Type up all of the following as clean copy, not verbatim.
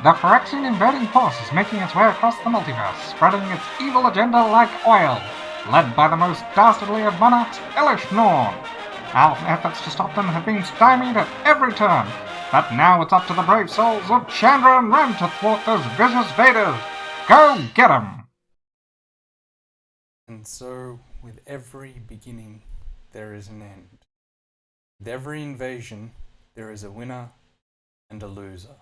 The Phyrexian invading force is making its way across the multiverse, spreading its evil agenda like oil, led by the most dastardly of monarchs, Elish Norn. Our efforts to stop them have been stymied at every turn, but now it's up to the brave souls of Chandra and Ren to thwart those vicious Vaders. Go get 'em! And so, with every beginning, there is an end. With every invasion, there is a winner and a loser.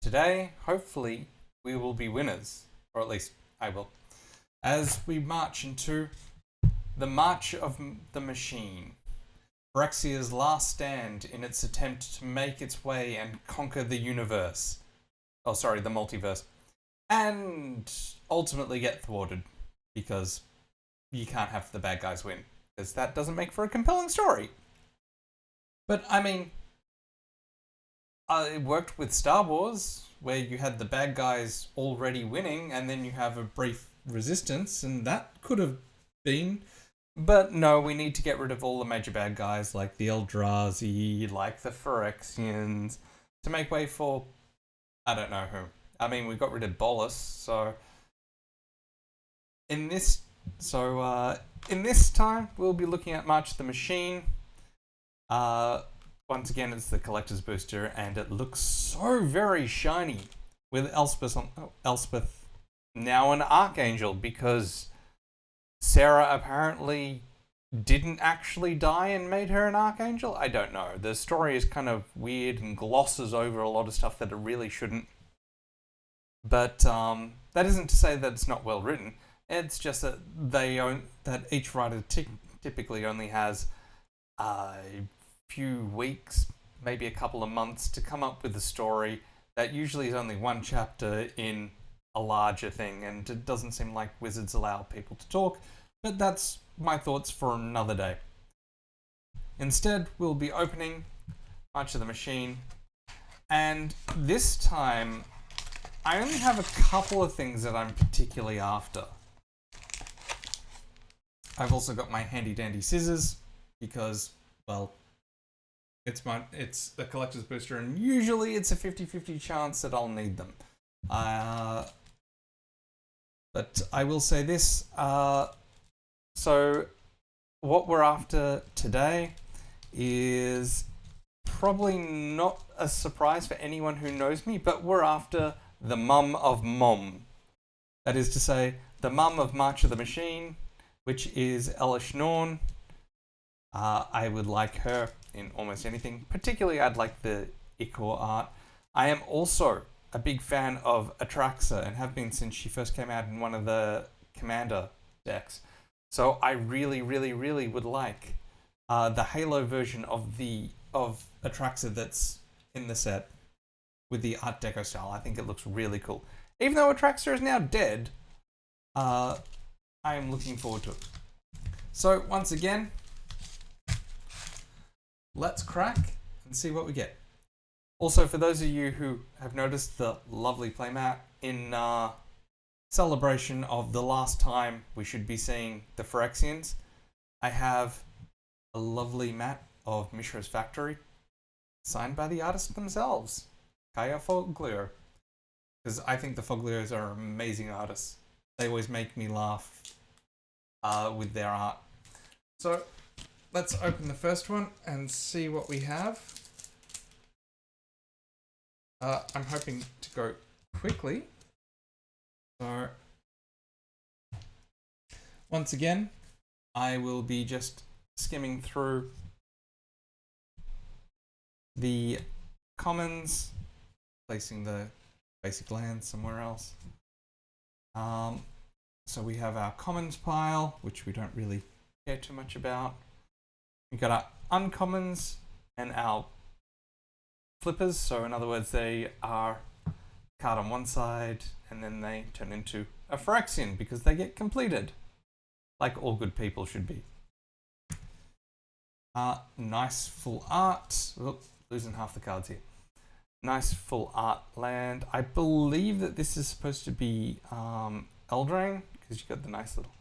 Today, hopefully, we will be winners, or at least I will, as we march into the March of the Machine, Phyrexia's last stand in its attempt to make its way and conquer the universe. Oh, sorry, the multiverse. And ultimately get thwarted, because you can't have the bad guys win, because that doesn't make for a compelling story. But, I mean, it worked with Star Wars, where you had the bad guys already winning, and then you have a brief resistance, and that could have been. But no, we need to get rid of all the major bad guys, like the Eldrazi, like the Phyrexians, to make way for, I don't know who. I mean, we got rid of Bolus, so in this time, we'll be looking at March of the Machine. Once again, it's the Collector's Booster, and it looks so very shiny, with Elspeth now an Archangel, because Sarah apparently didn't actually die and made her an Archangel? I don't know. The story is kind of weird and glosses over a lot of stuff that it really shouldn't. But that isn't to say that it's not well written. It's just that that each writer typically only has a few weeks, maybe a couple of months, to come up with a story that usually is only one chapter in a larger thing, and it doesn't seem like Wizards allow people to talk, but that's my thoughts for another day. Instead, we'll be opening March of the Machine, and this time I only have a couple of things that I'm particularly after. I've also got my handy dandy scissors, because, well, it's the Collector's Booster, and usually it's a 50-50 chance that I'll need them. But I will say this, so what we're after today is probably not a surprise for anyone who knows me, but we're after the Mum of Mom. That is to say, the Mum of March of the Machine, which is Elish Norn. I would like her in almost anything. Particularly, I'd like the Ichor art. I am also a big fan of Atraxa, and have been since she first came out in one of the Commander decks. So I really, really, really would like the Halo version of Atraxa that's in the set with the Art Deco style. I think it looks really cool. Even though Atraxa is now dead, I am looking forward to it. So once again, let's crack and see what we get. Also, for those of you who have noticed the lovely playmat in celebration of the last time we should be seeing the Phyrexians, I have a lovely mat of Mishra's Factory, signed by the artists themselves, Kaya Foglier. Because I think the Fogliers are amazing artists. They always make me laugh with their art. So, let's open the first one and see what we have. I'm hoping to go quickly. So, once again, I will be just skimming through the commons, placing the basic lands somewhere else. So we have our commons pile, which we don't really care too much about. We've got our uncommons and our flippers, so in other words, they are a card on one side, and then they turn into a Phyrexian because they get completed, like all good people should be. Nice full art. Oop, losing half the cards here. Nice full art land. I believe that this is supposed to be Eldraine, because you've got the nice little.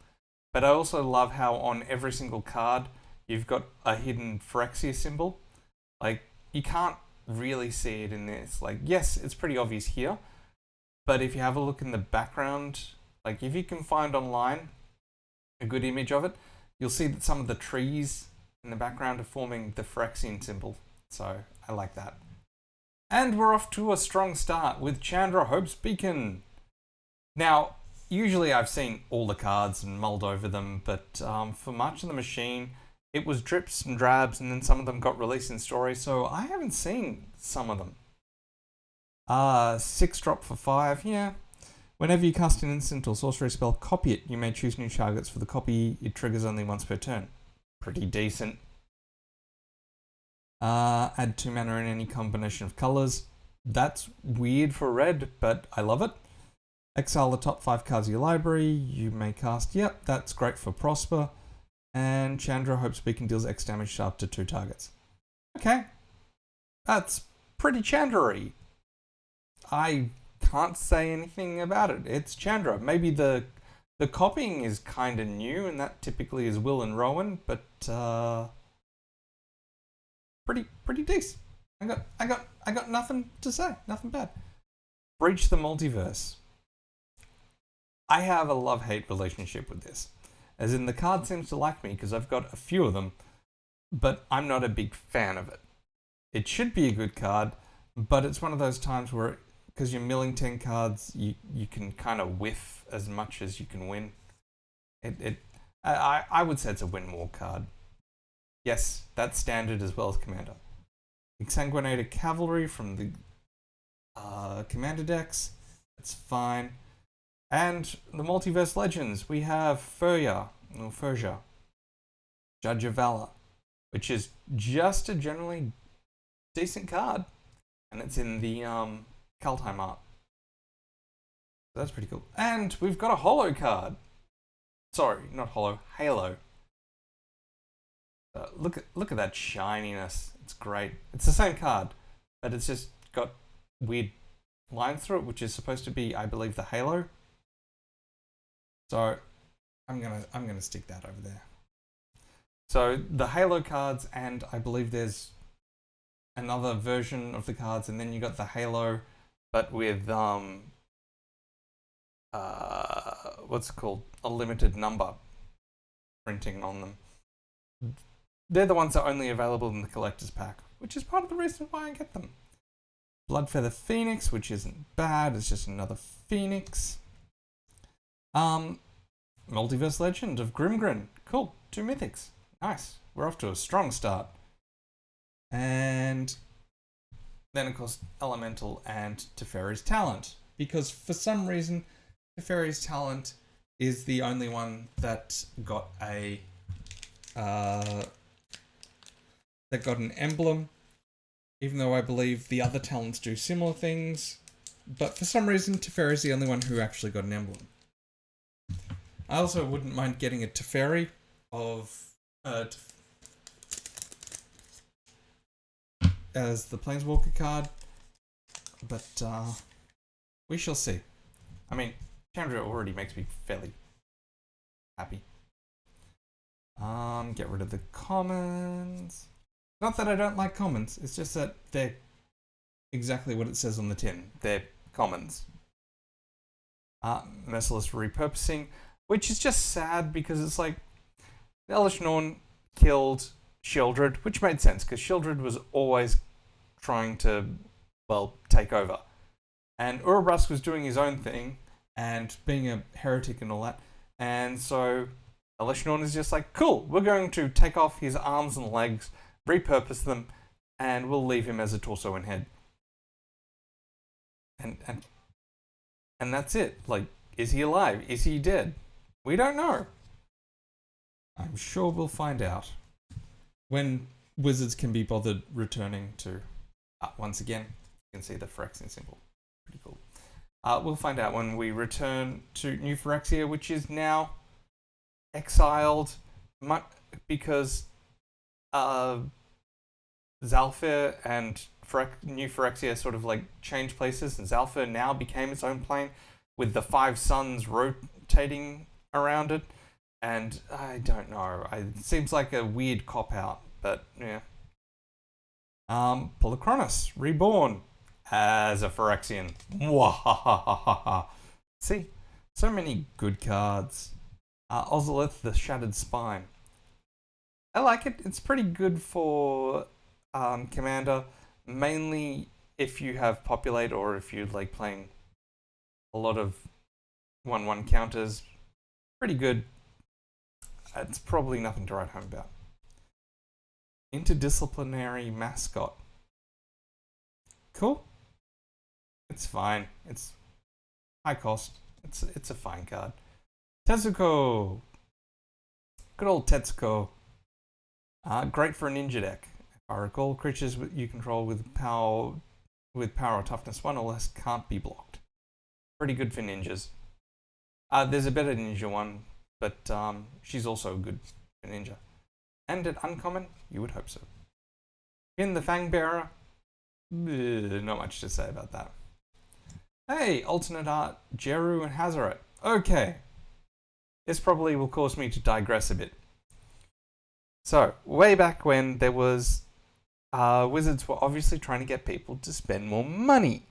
But I also love how on every single card you've got a hidden Phyrexia symbol. Like, you can't really see it in this. Like, yes, it's pretty obvious here, but if you have a look in the background, like if you can find online a good image of it, you'll see that some of the trees in the background are forming the Phyrexian symbol. So I like that. And we're off to a strong start with Chandra Hope's Beacon. Now, usually I've seen all the cards and mulled over them, but for March of the Machine, it was drips and drabs, and then some of them got released in story, so I haven't seen some of them. 6 drop for 5, yeah. Whenever you cast an instant or sorcery spell, copy it. You may choose new targets for the copy. It triggers only once per turn. Pretty decent. Add 2 mana in any combination of colors. That's weird for red, but I love it. Exile the top 5 cards of your library. You may cast, yep, that's great for Prosper. And Chandra Hope's Beacon deals X damage to up to 2 targets. Okay. That's pretty Chandra-y. I can't say anything about it. It's Chandra. Maybe the copying is kind of new, and that typically is Will and Rowan, but pretty decent. I got nothing to say. Nothing bad. Breach the Multiverse. I have a love-hate relationship with this. As in, the card seems to like me because I've got a few of them, but I'm not a big fan of it. It should be a good card, but it's one of those times where, because you're milling 10 cards, you can kind of whiff as much as you can win. I would say it's a win more card. Yes, that's standard as well as Commander. Exsanguinated Cavalry from the Commander decks. That's fine. And the Multiverse Legends, we have Furya, Judge of Valor, which is just a generally decent card. And it's in the Kaldheim art. So that's pretty cool. And we've got a holo card. Sorry, not holo, Halo. Look at that shininess. It's great. It's the same card, but it's just got weird lines through it, which is supposed to be, I believe, the Halo. So I'm gonna stick that over there. So the Halo cards, and I believe there's another version of the cards, and then you got the Halo, but with what's it called? A limited number printing on them. They're the ones that are only available in the collector's pack, which is part of the reason why I get them. Bloodfeather Phoenix, which isn't bad, it's just another Phoenix. Multiverse Legend of Grimgrin. Cool. 2 mythics. Nice. We're off to a strong start. And then, of course, Elemental and Teferi's Talent. Because for some reason, Teferi's Talent is the only one that got a that got an emblem. Even though I believe the other talents do similar things. But for some reason, Teferi's the only one who actually got an emblem. I also wouldn't mind getting a Teferi of as the Planeswalker card, but we shall see. I mean, Chandra already makes me fairly happy. Get rid of the commons. Not that I don't like commons, it's just that they're exactly what it says on the tin. They're commons. Merciless Repurposing, which is just sad because it's like Elish Norn killed Sheoldred, which made sense because Sheoldred was always trying to, well, take over. And Urabrask was doing his own thing and being a heretic and all that. And so Elish Norn is just like, cool, we're going to take off his arms and legs, repurpose them, and we'll leave him as a torso and head. And that's it. Like, is he alive? Is he dead? We don't know. I'm sure we'll find out when Wizards can be bothered returning to. Once again, you can see the Phyrexian symbol. Pretty cool. We'll find out when we return to New Phyrexia, which is now exiled because Zalfir and New Phyrexia sort of like changed places, and Zalfir now became its own plane with the 5 suns rotating around it. And I don't know. It seems like a weird cop-out, but yeah. Polychronos, reborn as a Phyrexian. Mwahahaha. See, so many good cards. Ozolith, the Shattered Spine. I like it. It's pretty good for Commander, mainly if you have Populate or if you like playing a lot of 1/1 counters. Pretty good. It's probably nothing to write home about. Interdisciplinary Mascot. Cool. It's fine. It's high cost. It's a fine card. Tetsuko. Good old Tetsuko. Great for a ninja deck. If I recall, creatures you control with power or toughness 1 or less can't be blocked. Pretty good for ninjas. There's a better ninja one, but she's also good for ninja. And at uncommon, you would hope so. In the Fangbearer, not much to say about that. Hey, alternate art, Jeru and Hazaret. Okay. This probably will cause me to digress a bit. So, way back when there was... Wizards were obviously trying to get people to spend more money.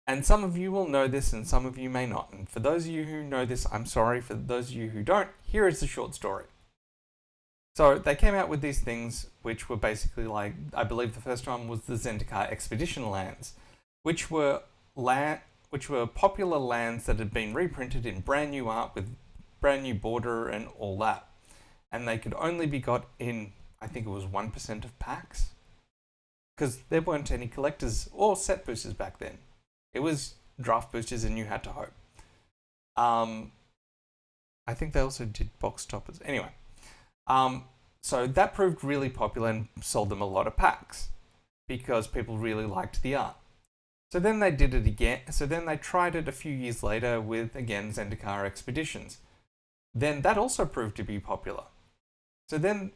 And some of you will know this and some of you may not. And for those of you who know this, I'm sorry. For those of you who don't, here is the short story. So they came out with these things which were basically like, I believe the first one was the Zendikar Expedition lands, which were popular lands that had been reprinted in brand new art with brand new border and all that. And they could only be got in, I think it was 1% of packs. Because there weren't any collectors or set boosters back then. It was draft boosters and you had to hope. I think they also did box toppers. Anyway. So that proved really popular and sold them a lot of packs. Because people really liked the art. So then they did it again. So then they tried it a few years later with, again, Zendikar Expeditions. Then that also proved to be popular. So then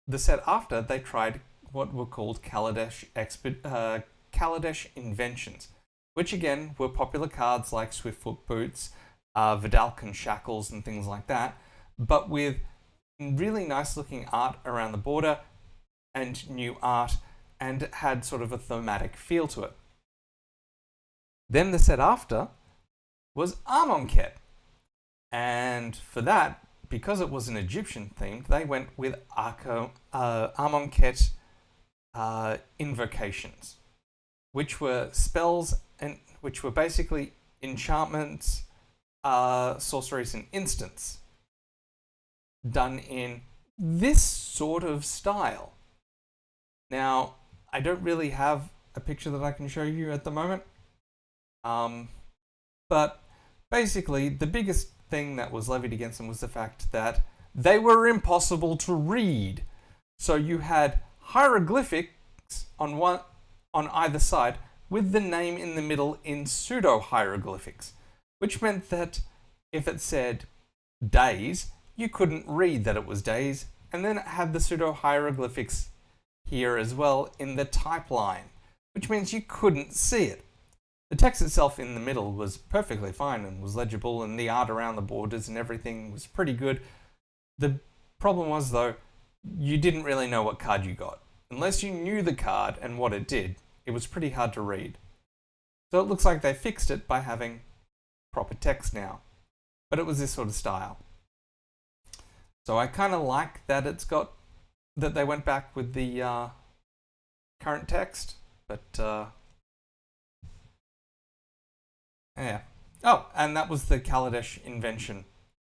the set after, they tried what were called Kaladesh Inventions, which again were popular cards like Swiftfoot Boots, Vidalcan Shackles and things like that, but with really nice looking art around the border and new art, and it had sort of a thematic feel to it. Then the set after was Amonkhet. And for that, because it was an Egyptian themed, they went with Amonkhet Invocations, which were spells and which were basically enchantments, sorceries, and instants done in this sort of style. Now, I don't really have a picture that I can show you at the moment, but basically the biggest thing that was levied against them was the fact that they were impossible to read. So you had hieroglyphics on either side with the name in the middle in pseudo hieroglyphics, which meant that if it said days, you couldn't read that it was days, and then it had the pseudo hieroglyphics here as well in the type line, which means you couldn't see it. The text itself in the middle was perfectly fine and was legible, and the art around the borders and everything was pretty good. The problem was, though, you didn't really know what card you got. Unless you knew the card and what it did, it was pretty hard to read. So it looks like they fixed it by having proper text now. But it was this sort of style. So I kind of like that that they went back with the current text, but yeah. Oh, and that was the Kaladesh invention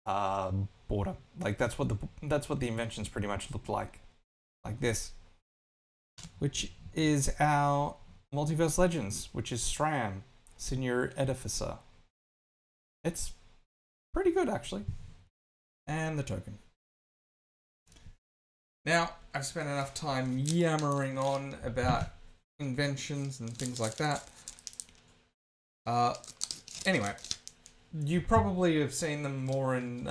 border. Like that's what the inventions pretty much looked like this, which is our Multiverse Legends, which is SRAM, Senior Edificer. It's pretty good actually, and the token. Now I've spent enough time yammering on about inventions and things like that. Anyway, you probably have seen them more in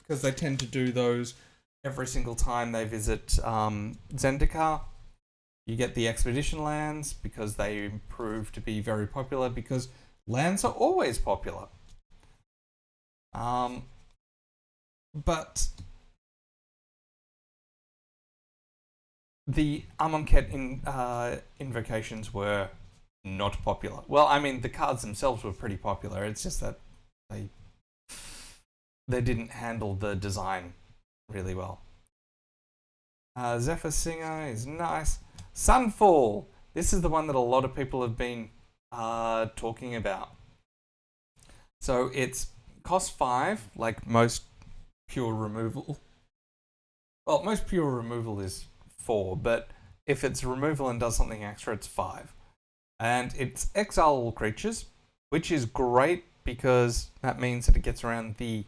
because they tend to do those every single time they visit Zendikar. You get the expedition lands because they prove to be very popular because lands are always popular. But the Amonkhet invocations were not popular. Well, I mean, the cards themselves were pretty popular. It's just that they didn't handle the design really well. Zephyr Singer is nice. Sunfall. This is the one that a lot of people have been talking about. So it's cost 5, like most pure removal. Well, most pure removal is 4, but if it's removal and does something extra, it's 5. And it's exile all creatures, which is great because that means that it gets around the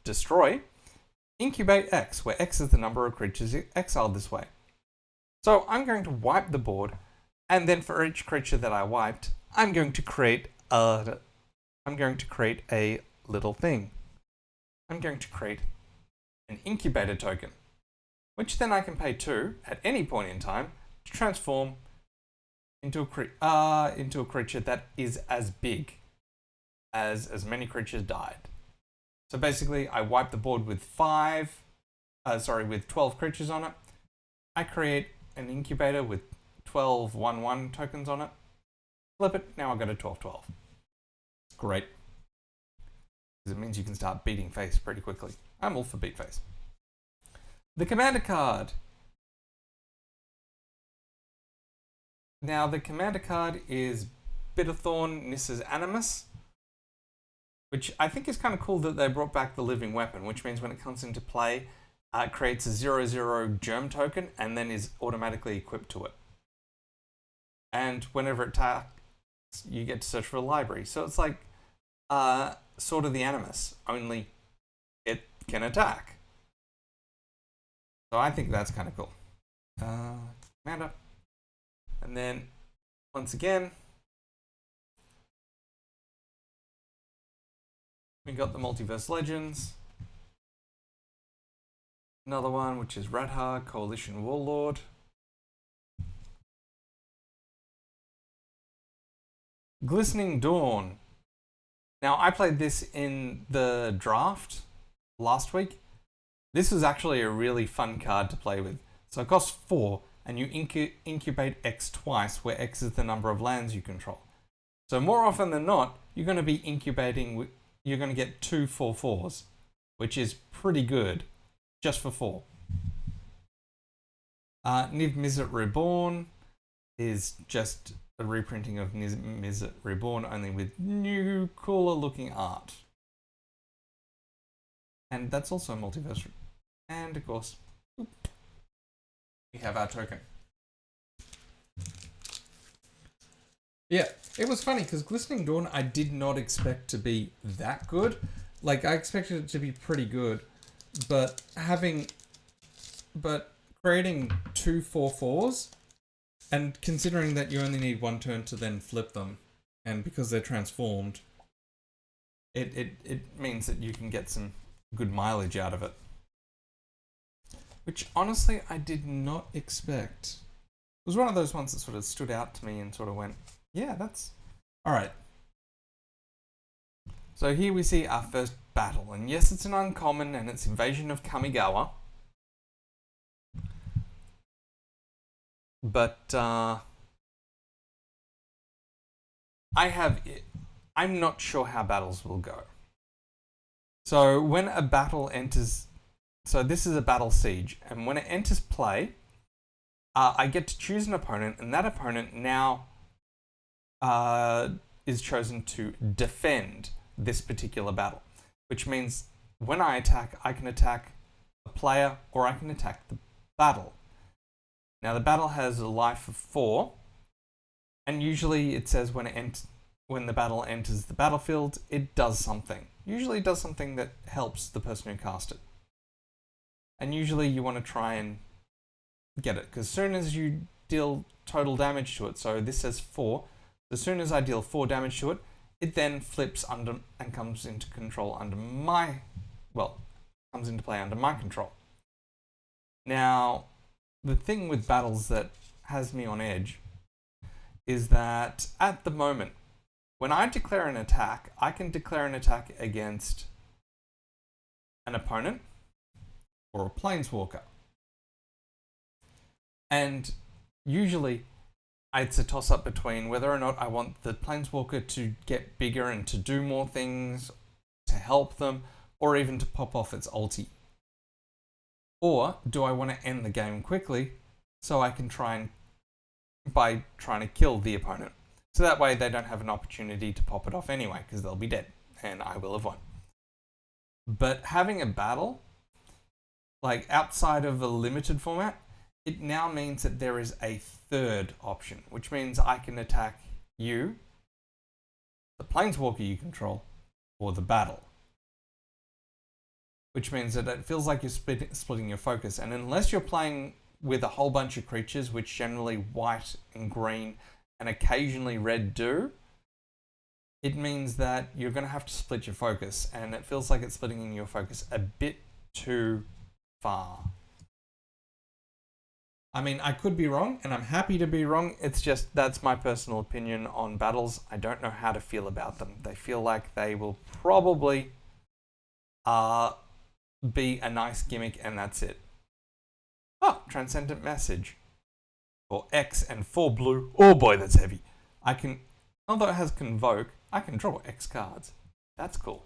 destroy. Incubate X, where X is the number of creatures exiled this way. So I'm going to wipe the board, and then for each creature that I wiped, I'm going to create a little thing. I'm going to create an incubator token, which then I can pay 2 at any point in time to transform into a creature that is as big as many creatures died. So basically, I wipe the board with 12 creatures on it. I create an incubator with 12 1/1 tokens on it. Flip it, now I've got a 12/12. Great. Because it means you can start beating face pretty quickly. I'm all for beat face. The commander card. Now, the commander card is Bitterthorn Nissa's Animus, which I think is kind of cool that they brought back the living weapon, which means when it comes into play, it creates a 0/0 germ token and then is automatically equipped to it. And whenever it attacks, you get to search for a library. So it's like Sword of the Animus, only it can attack. So I think that's kind of cool. Commander. And then, once again, we got the Multiverse Legends. Another one, which is Radha, Coalition Warlord. Glistening Dawn. Now, I played this in the draft last week. This was actually a really fun card to play with. So it costs 4, and you incubate X twice, where X is the number of lands you control. So more often than not, you're going to be incubating, you're going to get 2 4/4s, which is pretty good, just for 4. Niv Mizzet Reborn is just a reprinting of Niv Mizzet Reborn, only with new, cooler looking art. And that's also Multiverse. And of course, we have our token. Yeah, it was funny because Glistening Dawn I did not expect to be that good. Like, I expected it to be pretty good, but creating 2 4/4s, and considering that you only need 1 turn to then flip them, and because they're transformed, it means that you can get some good mileage out of it. Which, honestly, I did not expect. It was one of those ones that sort of stood out to me and sort of went, yeah, that's... Alright. So here we see our first battle. And yes, it's an uncommon, and it's Invasion of Kamigawa. But, I'm not sure how battles will go. So when a battle enters... So this is a battle siege, and when it enters play, I get to choose an opponent, and that opponent now is chosen to defend this particular battle, which means when I attack, I can attack a player or I can attack the battle. Now the battle has a life of 4, and usually it says when the battle enters the battlefield, it does something. Usually it does something that helps the person who cast it. And usually you want to try and get it, because as soon as you deal total damage to it, so this says 4, as soon as I deal 4 damage to it, it then flips under and comes into control under my, comes into play under my control. Now, the thing with battles that has me on edge is that at the moment, when I declare an attack, I can declare an attack against an opponent or a planeswalker. And usually it's a toss-up between whether or not I want the Planeswalker to get bigger and to do more things, to help them, or even to pop off its ulti. Or do I want to end the game quickly so I can trying to kill the opponent? So that way they don't have an opportunity to pop it off anyway, because they'll be dead, and I will have won. But having a battle, like outside of a limited format, it now means that there is a third option, which means I can attack you, the Planeswalker you control, or the battle. Which means that it feels like you're splitting your focus. And unless you're playing with a whole bunch of creatures, which generally white and green and occasionally red do, it means that you're going to have to split your focus. And it feels like it's splitting your focus a bit too far. I mean, I could be wrong, and I'm happy to be wrong. It's just, that's my personal opinion on battles. I don't know how to feel about them. They feel like they will probably be a nice gimmick, and that's it. Oh, Transcendent Message. For X and 4 blue. Oh boy, that's heavy. I can, although it has Convoke, I can draw X cards. That's cool.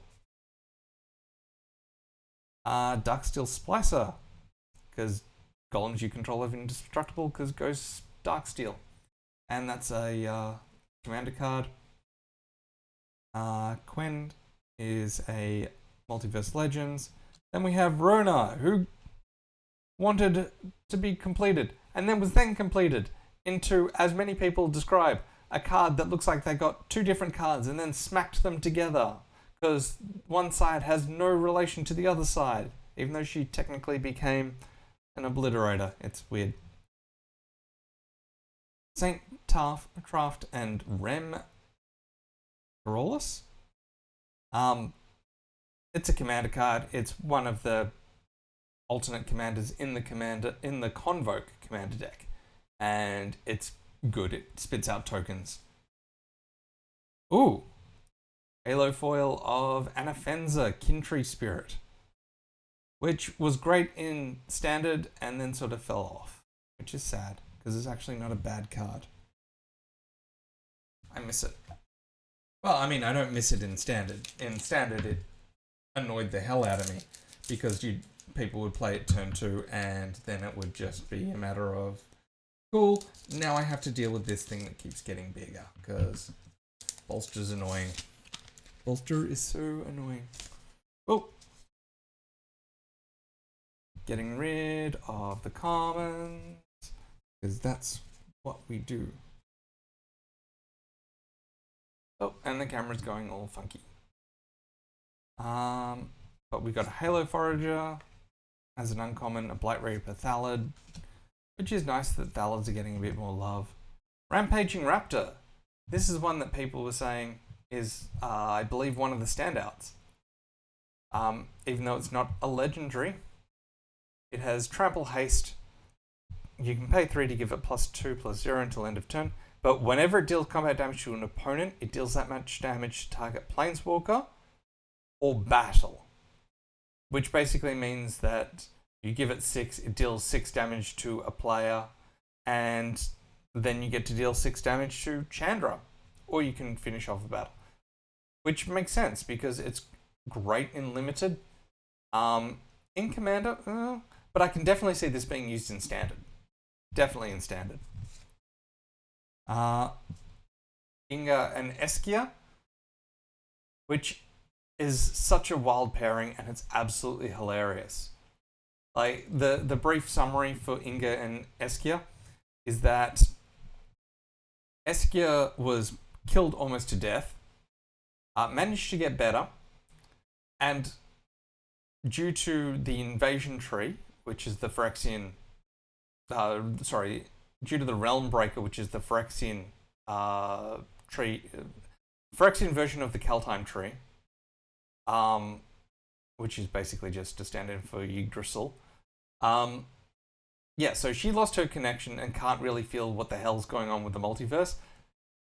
Darksteel Splicer. Because golems you control are indestructible because Ghost Darksteel. And that's a commander card. Quend is a Multiverse Legends. Then we have Rona, who wanted to be completed, and then was then completed into, as many people describe, a card that looks like they got two different cards and then smacked them together, because one side has no relation to the other side, even though she technically became an obliterator. It's weird. Saint Traft and Rem Corollas. It's a commander card. It's one of the alternate commanders in the Convoke commander deck, and it's good. It spits out tokens. Ooh, Halo foil of Anafenza, Kintree Spirit, which was great in standard and then sort of fell off, which is sad because it's actually not a bad card. I miss it. Well, I mean, I don't miss it in standard. In standard, it annoyed the hell out of me because people would play it turn 2 and then it would just be a matter of, cool, now I have to deal with this thing that keeps getting bigger because Bolster's annoying. Bolster is so annoying. Oh! Getting rid of the commons, because that's what we do. Oh, and the camera's going all funky. But we got a Halo Forager as an uncommon, a Blight Reaper Thallid, which is nice that Thallids are getting a bit more love. Rampaging Raptor. This is one that people were saying is, I believe, one of the standouts. Even though it's not a legendary, it has Trample Haste. You can pay 3 to give it +2/+0 until end of turn. But whenever it deals combat damage to an opponent, it deals that much damage to target Planeswalker or battle. Which basically means that you give it 6, it deals 6 damage to a player, and then you get to deal 6 damage to Chandra. Or you can finish off the battle. Which makes sense, because it's great in Limited. In Commander, but I can definitely see this being used in Standard. Definitely in Standard. Inga and Eskia, which is such a wild pairing, and it's absolutely hilarious. Like, the brief summary for Inga and Eskia is that Eskia was killed almost to death, managed to get better, and due to the invasion tree, which is the Phyrexian, due to the Realm Breaker, which is the Phyrexian tree, Phyrexian version of the Kaldheim tree, which is basically just a stand-in for Yggdrasil. Yeah, so she lost her connection and can't really feel what the hell's going on with the multiverse.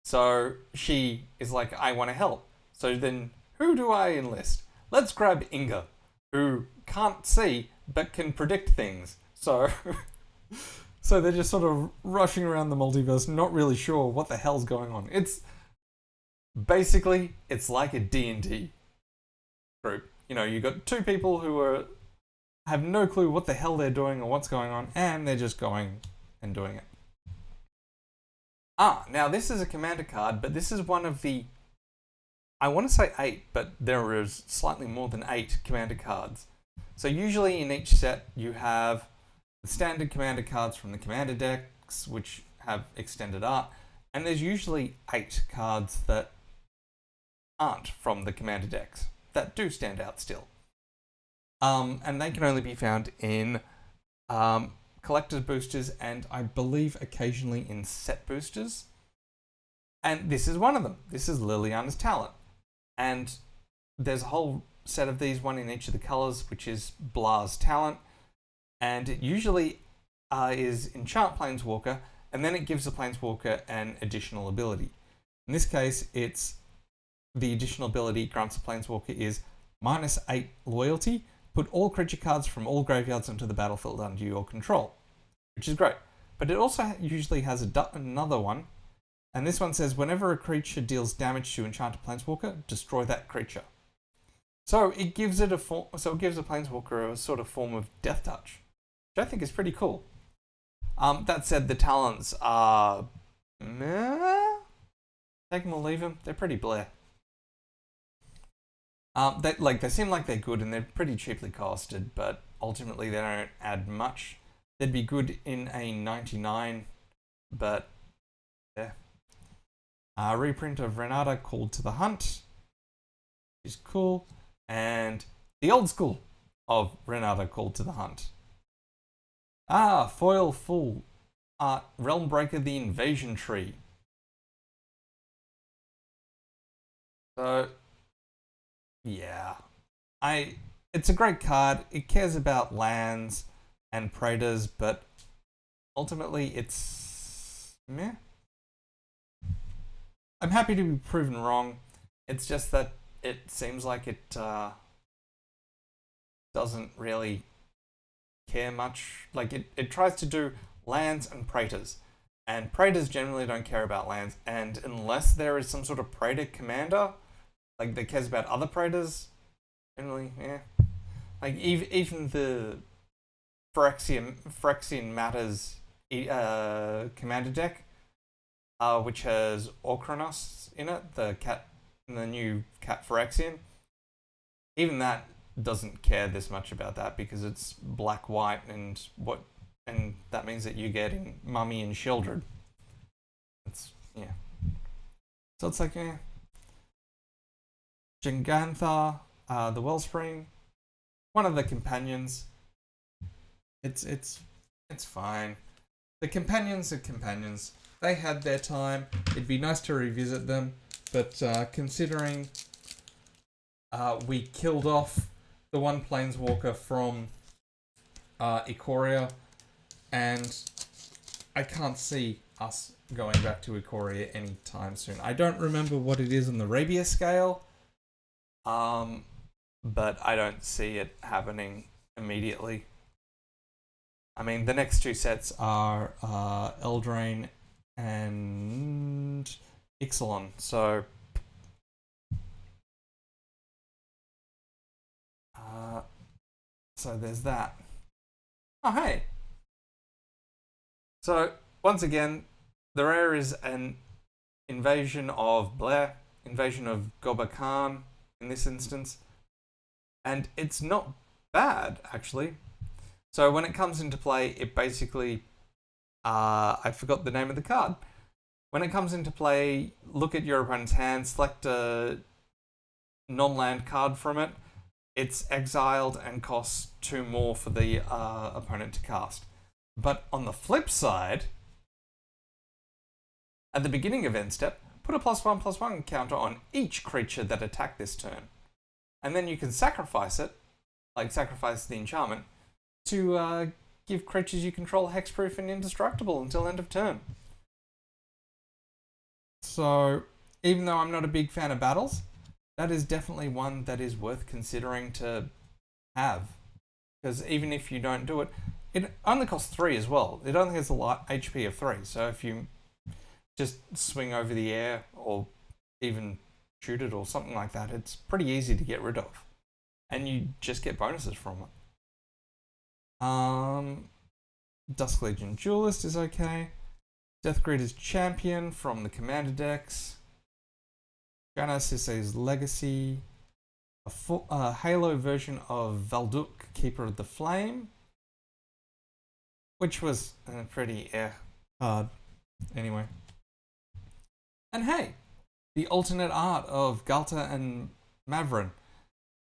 So she is like, I want to help. So then, who do I enlist? Let's grab Inga, who can't see but can predict things. So So they're just sort of rushing around the multiverse, not really sure what the hell's going on. It's basically, it's like a D&D group. You know, you got two people who have no clue what the hell they're doing or what's going on, and they're just going and doing it. Now this is a commander card, but this is one of the, I want to say 8, but there is slightly more than 8 commander cards. So usually in each set you have the standard commander cards from the commander decks, which have extended art, and there's usually 8 cards that aren't from the commander decks, that do stand out still. And they can only be found in collector's boosters, and I believe occasionally in set boosters. And this is one of them. This is Liliana's Talent. And there's a whole set of these, one in each of the colours, which is Blah's Talent. And it usually is Enchant Planeswalker, and then it gives the Planeswalker an additional ability. In this case, it's the additional ability grants the Planeswalker is -8 loyalty. Put all creature cards from all graveyards onto the battlefield under your control, which is great. But it also usually has another one, and this one says whenever a creature deals damage to Enchanted Planeswalker, destroy that creature. So it gives it it gives a Planeswalker a sort of form of Death Touch, which I think is pretty cool. That said, the talents are meh. Take them or leave them. They're pretty bleh. They seem like they're good and they're pretty cheaply costed, but ultimately they don't add much. They'd be good in a 99, but yeah. Reprint of Renata Called to the Hunt is cool, and the old school of Renata Called to the Hunt. Foil full art Realmbreaker the Invasion Tree. So yeah, it's a great card. It cares about lands and Praetors, but ultimately it's meh. I'm happy to be proven wrong. It's just that it seems like it doesn't really care much. Like it tries to do lands and Praetors, and Praetors generally don't care about lands, and unless there is some sort of Praetor commander like that cares about other Praetors, generally, yeah. Like even the Phyrexian Matters commander deck, which has Orkranos in it, the new cat Phyrexian. Even that doesn't care this much about that because it's black-white, and that means that you're getting Mummy and Sheoldred. Yeah. So it's like, yeah. Jingantha, the Wellspring, one of the companions. It's fine. The companions are companions. They had their time. It'd be nice to revisit them, but considering we killed off the one Planeswalker from Ikoria, and I can't see us going back to Ikoria anytime soon. I don't remember what it is on the Rabia scale, but I don't see it happening immediately. I mean, the next two sets are Eldraine and Ixalan, so there's that. Oh, hey! So, once again, the rare is an invasion of Blair, invasion of Goba Khan in this instance, and it's not bad, actually. So when it comes into play, it basically, I forgot the name of the card. When it comes into play, look at your opponent's hand, select a non-land card from it. It's exiled and costs 2 more for the opponent to cast. But on the flip side, at the beginning of end step, put a +1/+1 counter on each creature that attacked this turn. And then you can sacrifice it, like sacrifice the enchantment, to give creatures you control hexproof and indestructible until end of turn. So, even though I'm not a big fan of battles, that is definitely one that is worth considering to have. Because even if you don't do it, it only costs 3 as well. It only has a HP of 3, so if you just swing over the air or even shoot it or something like that, it's pretty easy to get rid of. And you just get bonuses from it. Dusk Legion Duelist is okay. Death Greeter's Champion from the Commander decks. Jana Sisei's Legacy. A Halo version of Valduk, Keeper of the Flame. Which was pretty hard. Anyway. And hey, the alternate art of Galta and Mavrin,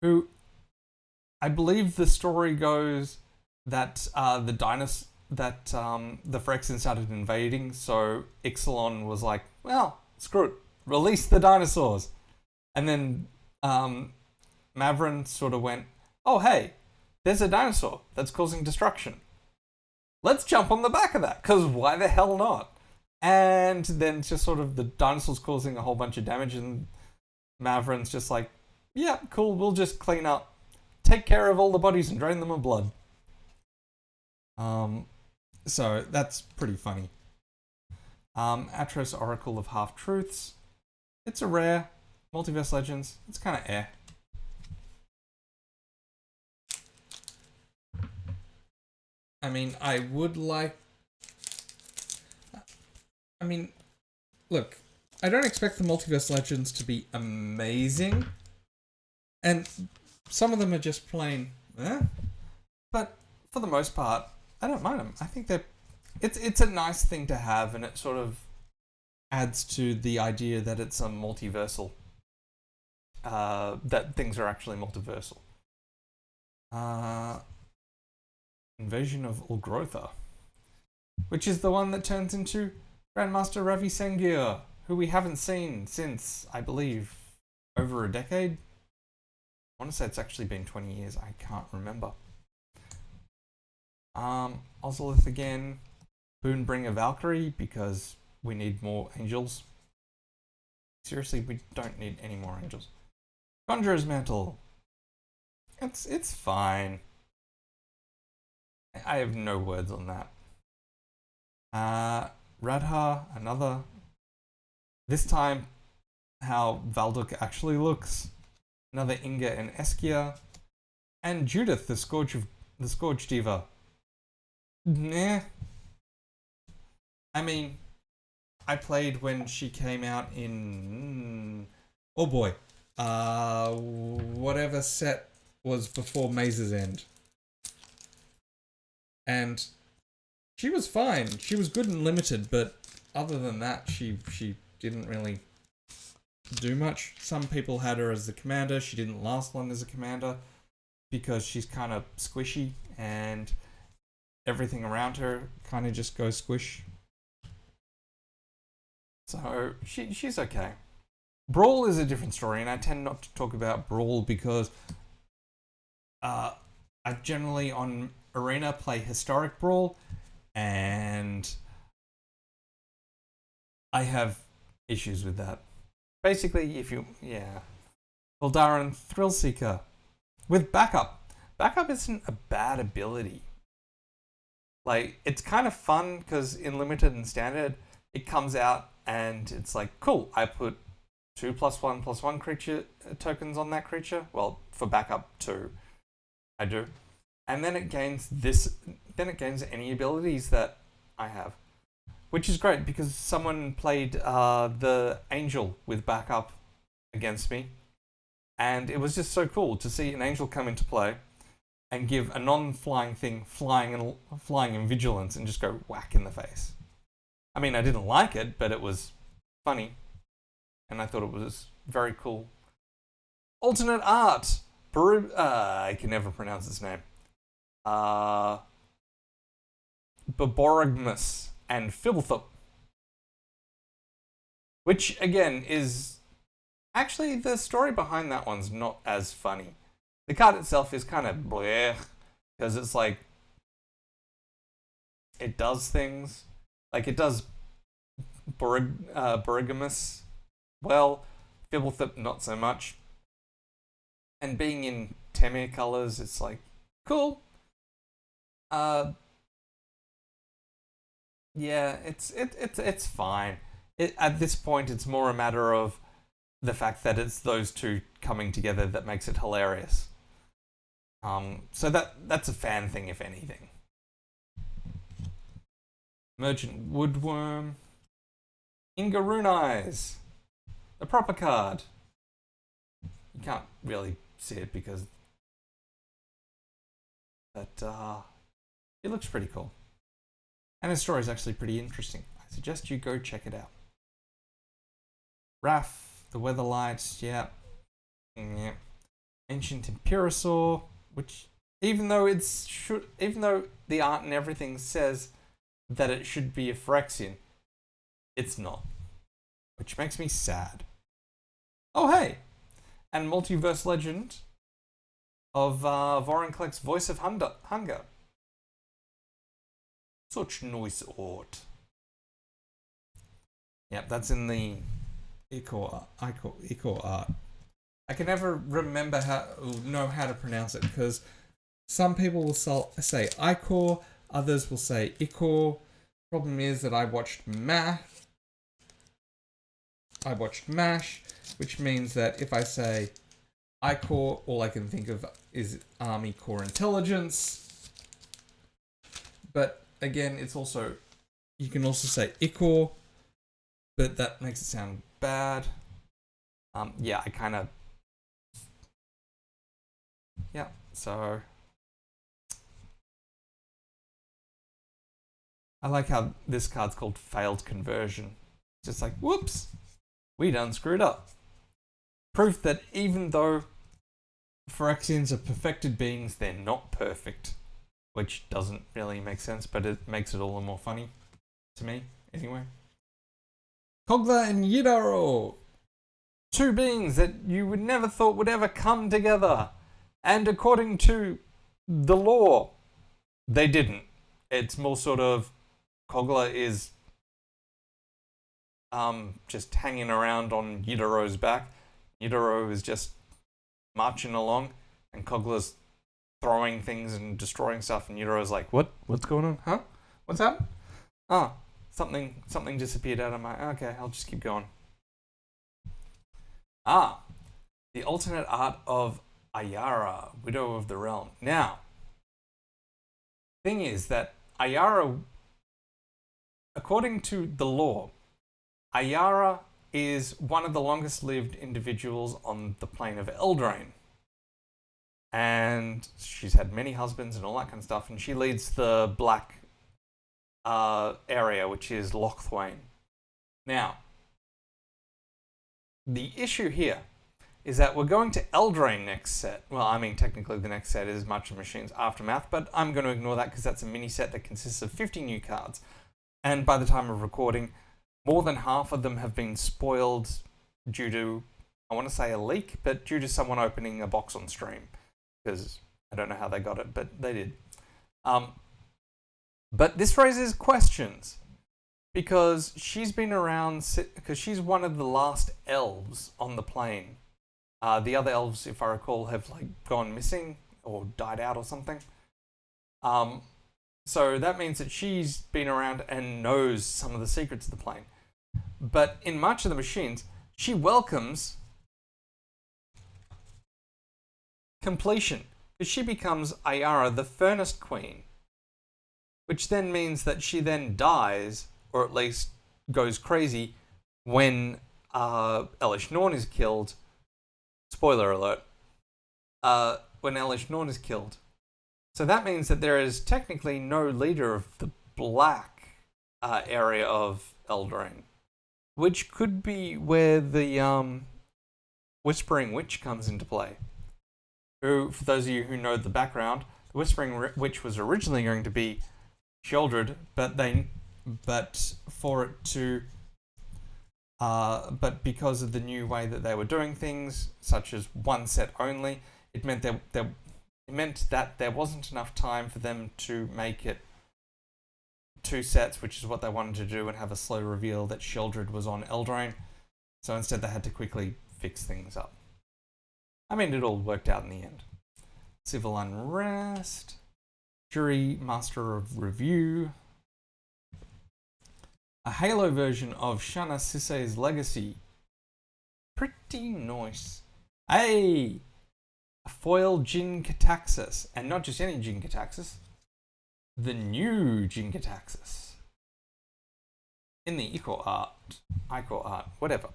who I believe the story goes that the Phyrexians started invading, so Ixalan was like, well, screw it, release the dinosaurs. And then Mavrin sort of went, oh hey, there's a dinosaur that's causing destruction. Let's jump on the back of that, because why the hell not? And then just sort of the dinosaurs causing a whole bunch of damage, and Mavrin's just like, yeah, cool, we'll just clean up, take care of all the bodies and drain them of blood. So that's pretty funny. Atros Oracle of Half-Truths. It's a rare. Multiverse Legends. It's kind of I mean, I would like... I mean, look, I don't expect the Multiverse Legends to be amazing. And some of them are just plain, but for the most part, I don't mind them. I think it's a nice thing to have, and it sort of adds to the idea that it's a multiversal, that things are actually multiversal. Invasion of Ulgrotha, which is the one that turns into Grandmaster Ravi Sengir, who we haven't seen since, I believe, over a decade. I want to say it's actually been 20 years. I can't remember. Ozolith again. Boonbringer Valkyrie, because we need more angels. Seriously, we don't need any more angels. Conjurer's Mantle. It's fine. I have no words on that. Radha, another. This time, how Valduk actually looks. Another Inga and Eskia. And Judith, the Scourge Diva. Nah. I mean, I played when she came out in... oh boy. Whatever set was before Maze's End. And she was fine. She was good and limited, but other than that, she didn't really do much. Some people had her as the commander. She didn't last long as a commander because she's kind of squishy and everything around her kind of just goes squish. So she's okay. Brawl is a different story, and I tend not to talk about Brawl because I generally on Arena play Historic Brawl, and I have issues with that. Basically, Eldarin Thrillseeker with backup. Backup isn't a bad ability. Like, it's kind of fun because in Limited and Standard, it comes out and it's like, cool, I put 2+1/+1 creature tokens on that creature. Well, for backup 2, I do. And then it gains any abilities that I have. Which is great because someone played the Angel with backup against me. And it was just so cool to see an Angel come into play and give a non-flying thing flying in vigilance and just go whack in the face. I mean, I didn't like it, but it was funny. And I thought it was very cool. Alternate art. I can never pronounce his name. Baborigmus and Filthup. Which, again, is... actually, the story behind that one's not as funny. The card itself is kind of bleh, because it's like... it does things. Like, it does Borigamus well, Fibblethip not so much. And being in Temir colors, it's like, cool. Yeah, it's fine. At this point, it's more a matter of the fact that it's those two coming together that makes it hilarious. So that's a fan thing, if anything. Merchant Woodworm, Ingaroon Eyes, the proper card. You can't really see it because, but it looks pretty cool, and his story is actually pretty interesting. I suggest you go check it out. Raph, the Weatherlight, yeah. Ancient Imperasaur, which even though the art and everything says that it should be a Phyrexian, it's not, which makes me sad. Oh hey, and Multiverse Legend of Vorinclex Voice of Hunger. Such nice art. Yep, that's in the Icor art. I can never remember know how to pronounce it because some people will say Icor, others will say Icor. Problem is that I watched MASH, which means that if I say Icor, all I can think of is Army Corps Intelligence. But again, you can also say Icor, but that makes it sound bad. Yeah, so I like how this card's called Failed Conversion. Just like, whoops, we done screwed up. Proof that even though Phyrexians are perfected beings, they're not perfect. Which doesn't really make sense, but it makes it all the more funny. To me, anyway. Kogla and Yidaro! Two beings that you would never thought would ever come together. And according to the law, they didn't. It's more sort of Kogla is just hanging around on Yidaro's back. Yidaro is just marching along, and Kogla's throwing things and destroying stuff, and Yidaro's like, "What? What's going on? Huh? What's that? Oh, something disappeared out of my. Okay, I'll just keep going." The alternate art of Ayara, Widow of the Realm. Now, thing is that Ayara, according to the lore, Ayara is one of the longest lived individuals on the plane of Eldraine. And she's had many husbands and all that kind of stuff, and she leads the black area, which is Lochthwain. Now, the issue here is that we're going to Eldraine next set. Well, I mean, technically the next set is March of Machines Aftermath, but I'm going to ignore that because that's a mini set that consists of 50 new cards. And by the time of recording, more than half of them have been spoiled due to, I want to say a leak, but due to someone opening a box on stream. Because I don't know how they got it, but they did. But this raises questions. Because she's been around, because she's one of the last elves on the plane. The other elves, if I recall, have gone missing or died out or something. So that means that she's been around and knows some of the secrets of the plane. But in March of the Machines, she welcomes completion. Because she becomes Ayara, the Furnace Queen. Which then means that she then dies, or at least goes crazy, when Elish Norn is killed. Spoiler alert. When Elish Norn is killed. So that means that there is technically no leader of the black area of Eldraine. Which could be where the Whispering Witch comes into play. Who, for those of you who know the background, the Whispering Witch was originally going to be Sheoldred, but because of the new way that they were doing things, such as one set only, it meant that there wasn't enough time for them to make it two sets, which is what they wanted to do, and have a slow reveal that Sheoldred was on Eldraine. So instead they had to quickly fix things up. I mean, it all worked out in the end. Civil Unrest, Jury Master of Review, Halo version of Shana Sisei's Legacy. Pretty nice. Hey! A foil Jin Cataxis. And not just any Jin Cataxis. The new Jin Cataxis. In the Ichor art, whatever.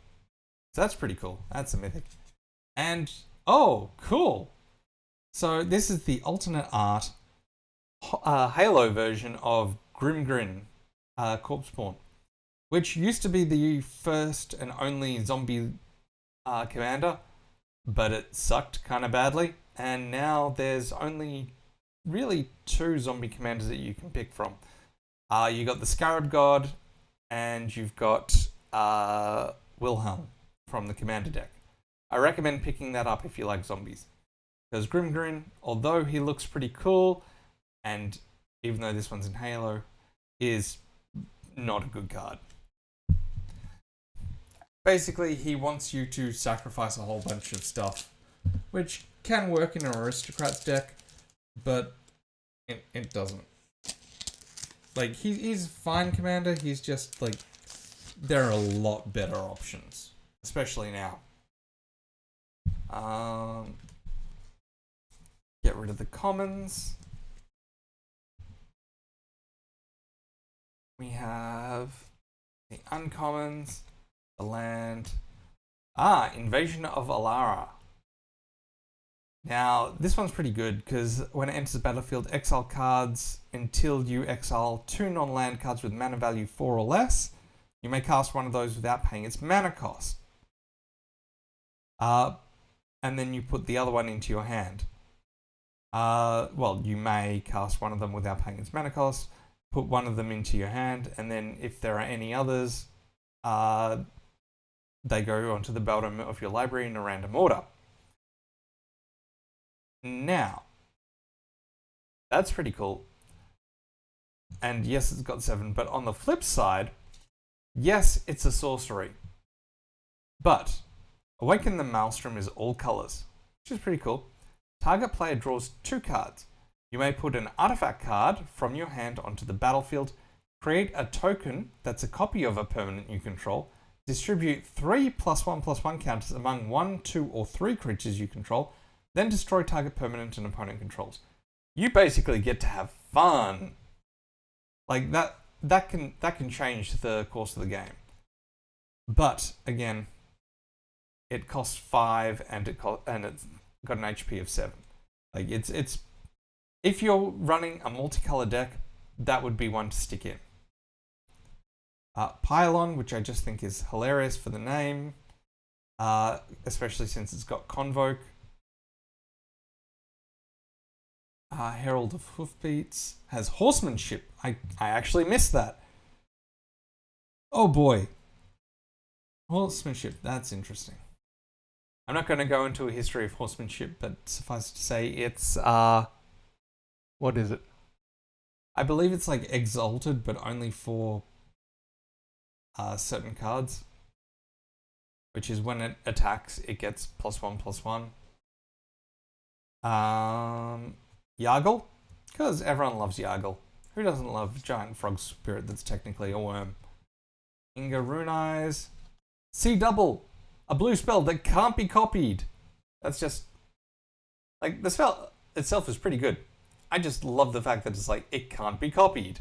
So that's pretty cool. That's a mythic. And, oh, cool. So this is the alternate art Halo version of Grim Grin, Corpse Spawn, which used to be the first and only zombie commander, but it sucked kind of badly. And now there's only really 2 zombie commanders that you can pick from. You got the Scarab God, and you've got Wilhelm from the commander deck. I recommend picking that up if you like zombies. Because Grimgrin, although he looks pretty cool, and even though this one's in Halo, is not a good card. Basically, he wants you to sacrifice a whole bunch of stuff, which can work in an Aristocrats deck, but it doesn't. Like, he's a fine commander, he's just, like, there are a lot better options. Especially now. Get rid of the commons. We have the uncommons, the land. Invasion of Alara. Now, this one's pretty good, because when it enters the battlefield, exile cards until you exile 2 non-land cards with mana value 4 or less. You may cast one of those without paying its mana cost. And then you put the other one into your hand. Well, you may cast one of them without paying its mana cost, put one of them into your hand, and then if there are any others, they go onto the bottom of your library in a random order. Now, that's pretty cool. And yes, it's got 7, but on the flip side, yes, it's a sorcery. But Awaken the Maelstrom is all colors, which is pretty cool. Target player draws 2 cards. You may put an artifact card from your hand onto the battlefield, create a token that's a copy of a permanent you control, distribute 3 +1/+1 counters among 1, 2, or 3 creatures you control, then destroy target permanent an opponent controls. You basically get to have fun. Like, that can change the course of the game. But again, it costs 5 and it's got an HP of 7. Like, it's if you're running a multicolor deck, that would be one to stick in. Pylon, which I just think is hilarious for the name, especially since it's got Convoke. Herald of Hoofbeats has Horsemanship. I actually missed that. Oh boy. Horsemanship, that's interesting. I'm not going to go into a history of horsemanship, but suffice to say it's, what is it? I believe it's like Exalted, but only for certain cards. Which is when it attacks, it gets +1/+1. Yargle? Because everyone loves Yargle. Who doesn't love Giant Frog Spirit that's technically a worm? Inga Rune Eyes. Sea Double! A blue spell that can't be copied. That's just... like, the spell itself is pretty good. I just love the fact that it's like, it can't be copied.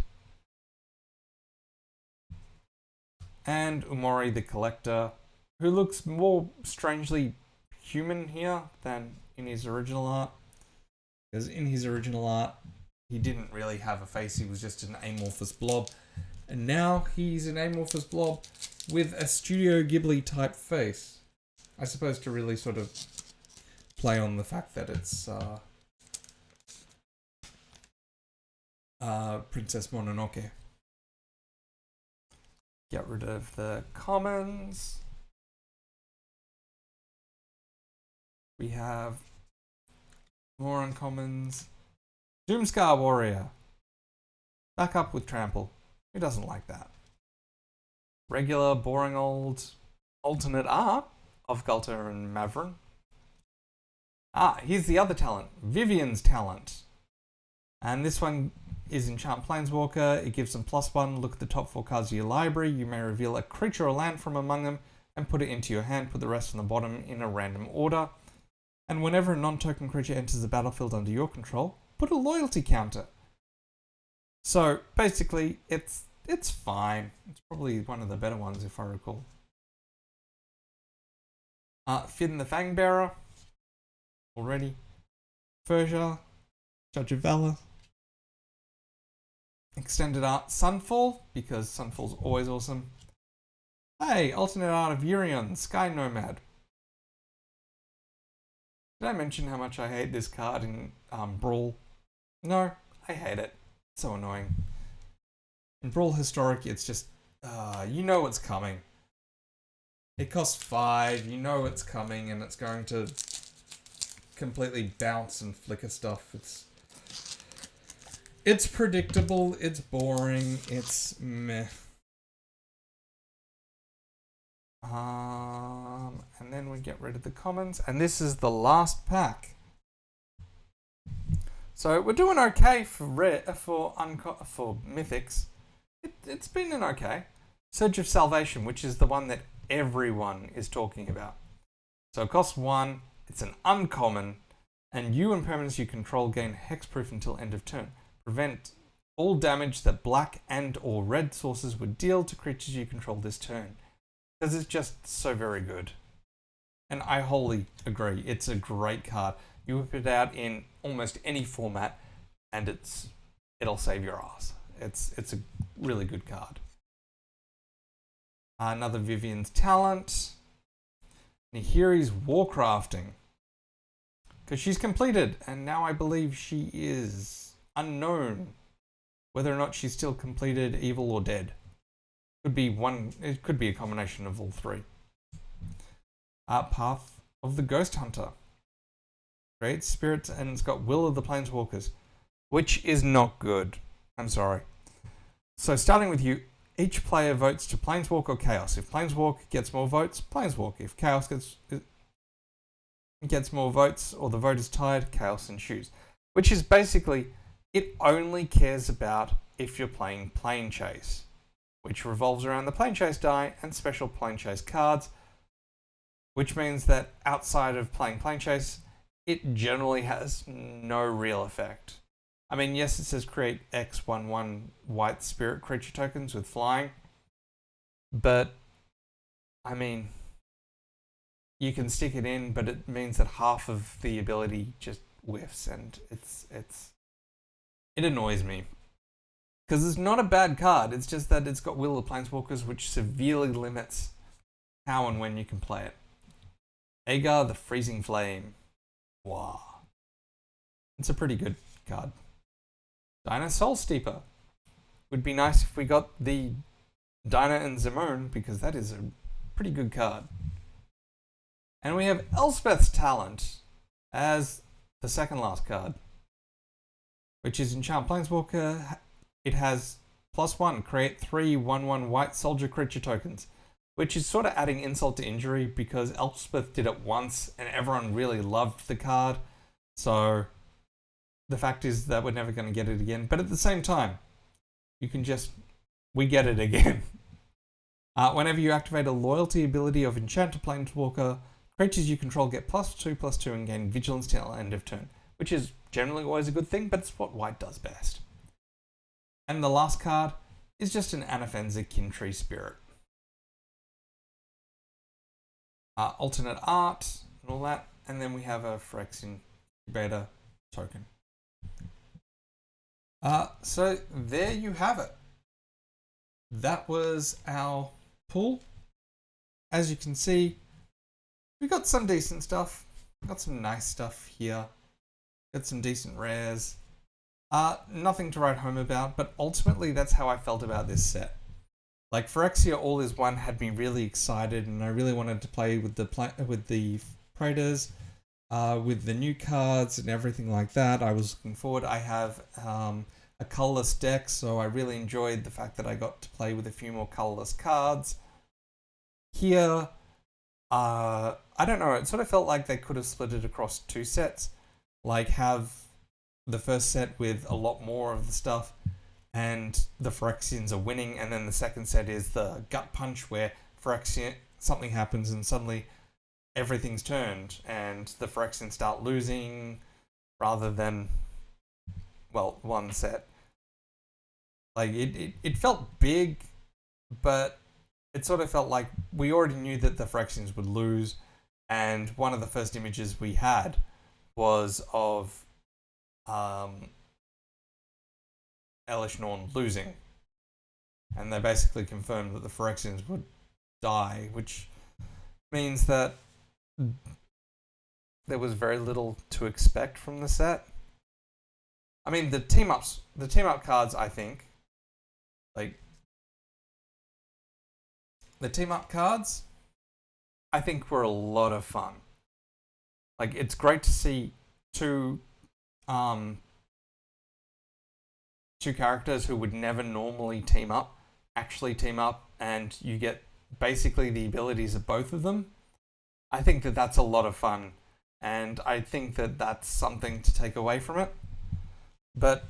And Umori the Collector, who looks more strangely human here than in his original art. Because in his original art, he didn't really have a face, he was just an amorphous blob. And now he's an amorphous blob with a Studio Ghibli type face. I suppose to really sort of play on the fact that it's Princess Mononoke. Get rid of the commons. We have more uncommons. Doomscar Warrior. Back up with Trample. Who doesn't like that? Regular, boring old alternate art of Gulter and Mavrin. Here's the other talent. Vivian's talent. And this one is Enchant Planeswalker. It gives them +1. Look at the top 4 cards of your library. You may reveal a creature or land from among them and put it into your hand. Put the rest on the bottom in a random order. And whenever a non-token creature enters the battlefield under your control, put a loyalty counter. So basically, it's fine. It's probably one of the better ones if I recall. Finn the Fangbearer. Already. Furja. Judge of Valor. Extended art Sunfall, because Sunfall's always awesome. Hey, alternate art of Urion, Sky Nomad. Did I mention how much I hate this card in Brawl? No, I hate it. It's so annoying. In Brawl Historic, it's just, you know what's coming. It costs 5, you know it's coming, and it's going to completely bounce and flicker stuff. It's predictable, it's boring, it's meh. And then we get rid of the commons, and this is the last pack. So we're doing okay for mythics. It's been an okay. Surge of Salvation, which is the one that everyone is talking about. So it costs 1, it's an uncommon, and you and permanents you control gain hexproof until end of turn. Prevent all damage that black and or red sources would deal to creatures you control this turn. Because it's just so very good. And I wholly agree, it's a great card. You whip it out in almost any format, and it'll save your ass. It's a really good card. Another Vivian's Talent. Nihiri's Warcrafting. Because she's completed, and now I believe she is unknown. Whether or not she's still completed, evil, or dead. It could be a combination of all three. Path of the Ghost Hunter. Creates spirits, and it's got Will of the Planeswalkers, which is not good. I'm sorry. So starting with you, each player votes to Planeswalk or Chaos. If Planeswalk gets more votes, Planeswalk. If Chaos gets more votes, or the vote is tied, Chaos ensues. Which is basically, it only cares about if you're playing Plane Chase, which revolves around the Plane Chase die and special Plane Chase cards, which means that outside of playing Plane Chase, it generally has no real effect. I mean, yes, it says create X11 white spirit creature tokens with flying, but, I mean, you can stick it in, but it means that half of the ability just whiffs, and it annoys me. Because it's not a bad card, it's just that it's got Will of the Planeswalkers, which severely limits how and when you can play it. Agar the Freezing Flame. Wow. It's a pretty good card. Dinah Soul Steeper. Would be nice if we got the Dinah and Zimone, because that is a pretty good card. And we have Elspeth's Talent as the second last card, which is Enchant Planeswalker. It has +1, create 3 1/1 white soldier creature tokens, which is sort of adding insult to injury because Elspeth did it once and everyone really loved the card. So the fact is that we're never going to get it again. But at the same time, we get it again. Whenever you activate a loyalty ability of Enchanted Planeswalker, creatures you control get +2/+2 and gain vigilance till end of turn, which is generally always a good thing, but it's what white does best. And the last card is just an Anafenza Kintree Spirit. Alternate art and all that, and then we have a Phyrexian Invasion token. So there you have it. That was our pool. As you can see, we got some decent stuff. Got some nice stuff here. Got some decent rares. Nothing to write home about, but ultimately that's how I felt about this set. Like, Phyrexia All Is One had me really excited, and I really wanted to play with the Praetors, with the new cards and everything like that. I was looking forward. I have a colorless deck, so I really enjoyed the fact that I got to play with a few more colorless cards. Here, I don't know, it sort of felt like they could have split it across 2 sets. Like, have the first set with a lot more of the stuff, and the Phyrexians are winning, and then the second set is the gut punch where something happens and suddenly everything's turned, and the Phyrexians start losing rather than, well, one set. Like, it felt big, but it sort of felt like we already knew that the Phyrexians would lose, and one of the first images we had was of Elish Norn losing. And they basically confirmed that the Phyrexians would die, which means that there was very little to expect from the set. I mean, the team up cards, I think, like, the team up cards, I think were a lot of fun. Like, it's great to see two characters who would never normally team up actually team up, and you get basically the abilities of both of them. I think that that's a lot of fun, and I think that that's something to take away from it. But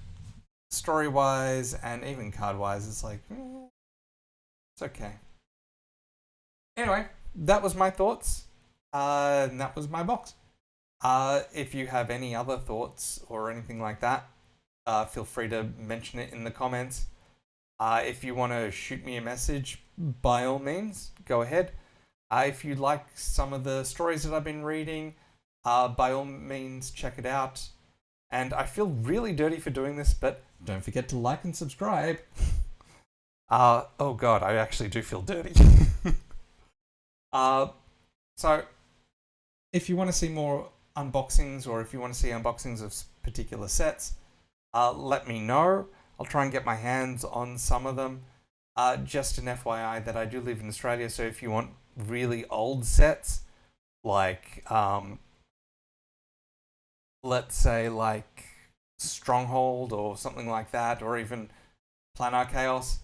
story-wise and even card-wise, it's like, it's okay. Anyway, that was my thoughts, and that was my box. If you have any other thoughts or anything like that, feel free to mention it in the comments. If you want to shoot me a message, by all means, go ahead. If you like some of the stories that I've been reading, by all means, check it out. And I feel really dirty for doing this, but don't forget to like and subscribe. Oh god, I actually do feel dirty. So, if you want to see more unboxings, or if you want to see unboxings of particular sets, let me know. I'll try and get my hands on some of them. Just an FYI that I do live in Australia, so if you want really old sets, like, let's say, like Stronghold or something like that, or even Planar Chaos,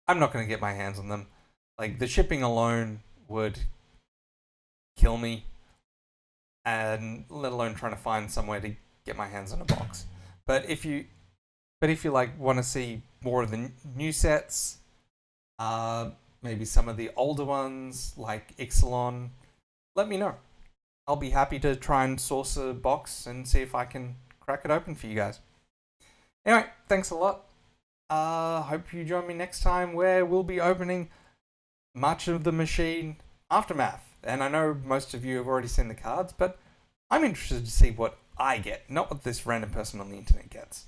I'm not going to get my hands on them. Like, the shipping alone would kill me, and let alone trying to find somewhere to get my hands on a box. But if you like want to see more of the new sets, maybe some of the older ones like Ixalan, let me know. I'll be happy to try and source a box and see if I can crack it open for you guys. Anyway, thanks a lot. Hope you join me next time, where we'll be opening March of the Machine Aftermath. And I know most of you have already seen the cards, but I'm interested to see what I get, not what this random person on the internet gets.